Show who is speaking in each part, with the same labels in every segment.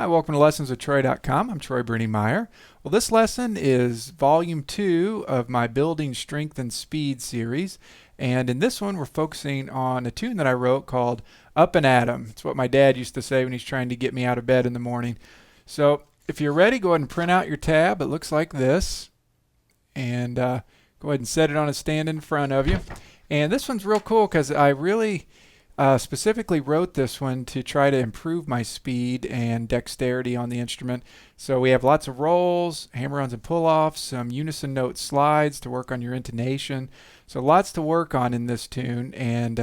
Speaker 1: Hi, welcome to lessonswithtroy.com. I'm Troy Brenningmeyer. Well, this lesson is volume 2 of my Building Strength and Speed series. And in this one, we're focusing on a tune that I wrote called Up and At 'em. It's what my dad used to say when he's trying to get me out of bed in the morning. So if you're ready, go ahead and print out your tab. It looks like this. And go ahead and set it on a stand in front of you. And this one's real cool because I really specifically wrote this one to try to improve my speed and dexterity on the instrument. So we have lots of rolls, hammer-ons and pull-offs, some unison note slides to work on your intonation. So lots to work on in this tune. And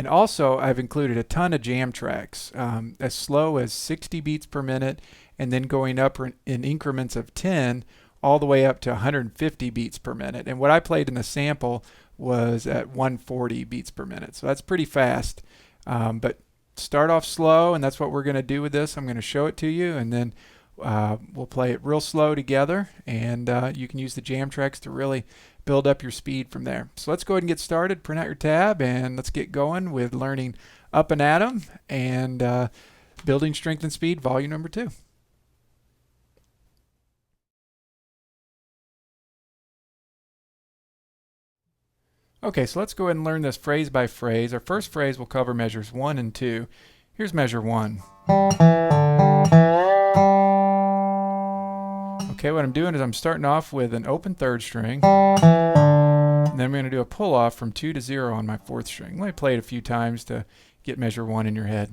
Speaker 1: also I've included a ton of jam tracks, as slow as 60 beats per minute and then going up in increments of 10 all the way up to 150 beats per minute. And what I played in the sample was at 140 beats per minute. So that's pretty fast. But start off slow, and that's what we're going to do with this. I'm going to show it to you, and then we'll play it real slow together, and you can use the jam tracks to really build up your speed from there. So let's go ahead and get started. Print out your tab, and let's get going with learning Up and At 'em and Building Strength and Speed, volume number 2. Okay, so let's go ahead and learn this phrase by phrase. Our first phrase will cover measures 1 and 2. Here's measure 1. Okay, what I'm doing is I'm starting off with an open 3rd string, and then I'm going to do a pull off from 2 to 0 on my 4th string. Let me play it a few times to get measure 1 in your head.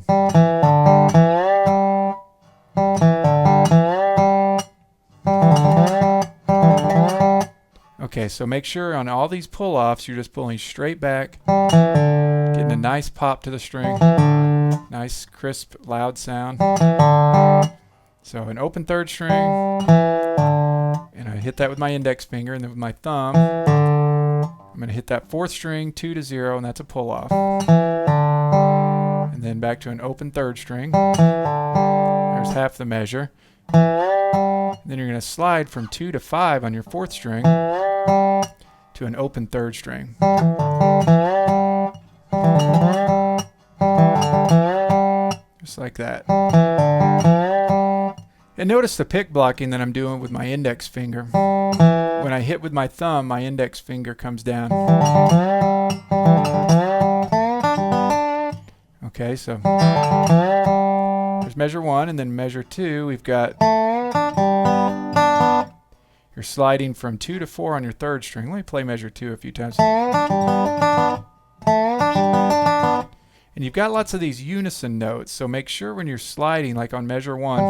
Speaker 1: Okay, so make sure on all these pull-offs you're just pulling straight back, getting a nice pop to the string, nice crisp loud sound. So an open 3rd string, and I hit that with my index finger, and then with my thumb I'm going to hit that 4th string, 2 to 0, and that's a pull-off. And then back to an open 3rd string. There's half the measure. Then you're going to slide from 2 to 5 on your 4th string to an open 3rd string. Just like that. And notice the pick blocking that I'm doing with my index finger. When I hit with my thumb, my index finger comes down. Okay, so there's measure 1, and then measure 2, we've got you're sliding from 2 to 4 on your 3rd string. Let me play measure 2 a few times. And you've got lots of these unison notes, so make sure when you're sliding, like on measure 1,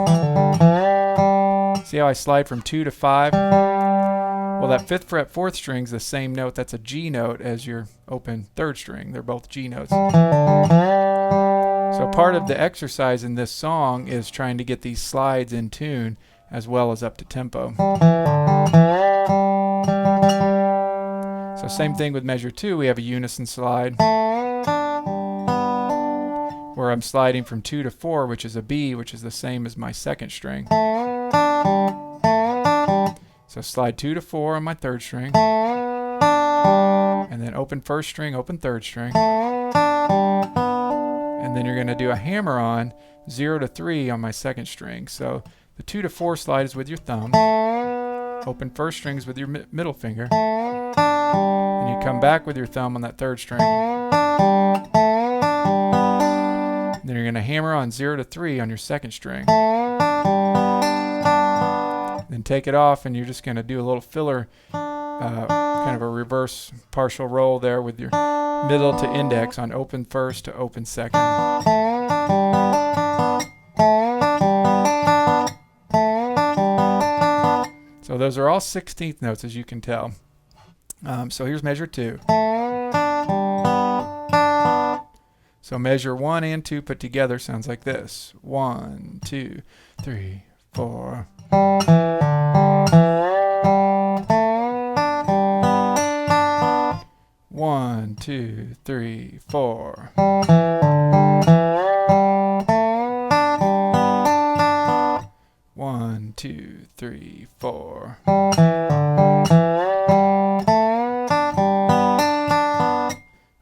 Speaker 1: see how I slide from 2 to 5? Well, that 5th fret 4th string is the same note. That's a G note as your open 3rd string. They're both G notes. So part of the exercise in this song is trying to get these slides in tune as well as up to tempo. So same thing with measure 2, we have a unison slide where I'm sliding from 2 to 4, which is a B, which is the same as my 2nd string. So slide 2 to 4 on my 3rd string, and then open 1st string, open 3rd string, and then you're going to do a hammer on 0 to 3 on my 2nd string. So the 2 to 4 slide is with your thumb, open 1st strings with your middle finger, and you come back with your thumb on that 3rd string. And then you're going to hammer on 0 to 3 on your 2nd string. Then take it off, and you're just going to do a little filler, kind of a reverse partial roll there with your middle to index on open 1st to open 2nd. So those are all 16th notes, as you can tell. So here's measure 2. So measure 1 and 2 put together sounds like this. 1, 2, 3, 4. One, 2, 3, 4. 1, 2, 3, 4.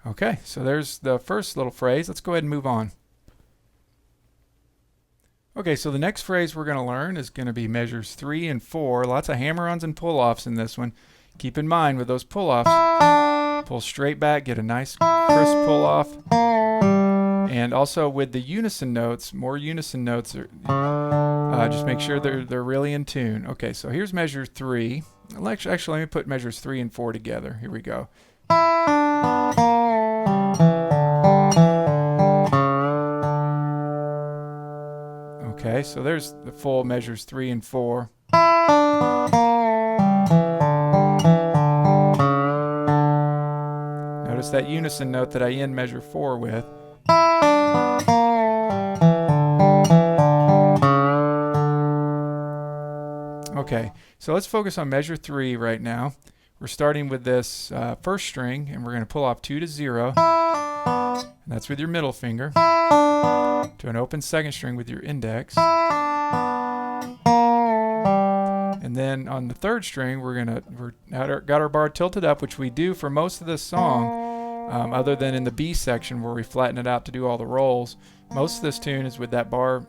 Speaker 1: Okay, so there's the first little phrase. Let's go ahead and move on. Okay, so the next phrase we're going to learn is going to be measures 3 and 4. Lots of hammer-ons and pull-offs in this one. Keep in mind with those pull-offs, pull straight back, get a nice crisp pull-off. And also with the unison notes, more unison notes, just make sure they're really in tune. Okay, so here's measure 3. Actually, let me put measures 3 and 4 together. Here we go. Okay, so there's the full measures 3 and 4. Notice that unison note that I end measure 4 with. Okay, so let's focus on measure 3 right now. We're starting with this first string, and we're going to pull off 2 to 0. And that's with your middle finger. To an open second string with your index. And then on the third string, we're got our bar tilted up, which we do for most of this song, other than in the B section where we flatten it out to do all the rolls. Most of this tune is with that bar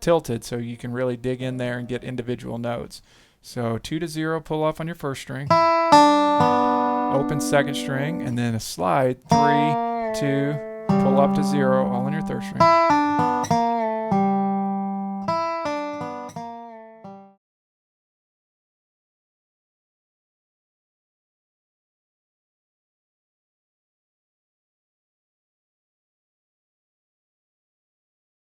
Speaker 1: tilted, so you can really dig in there and get individual notes. So 2 to 0, pull off on your first string, open second string, and then a slide 3, 2, pull up to 0, all on your third string.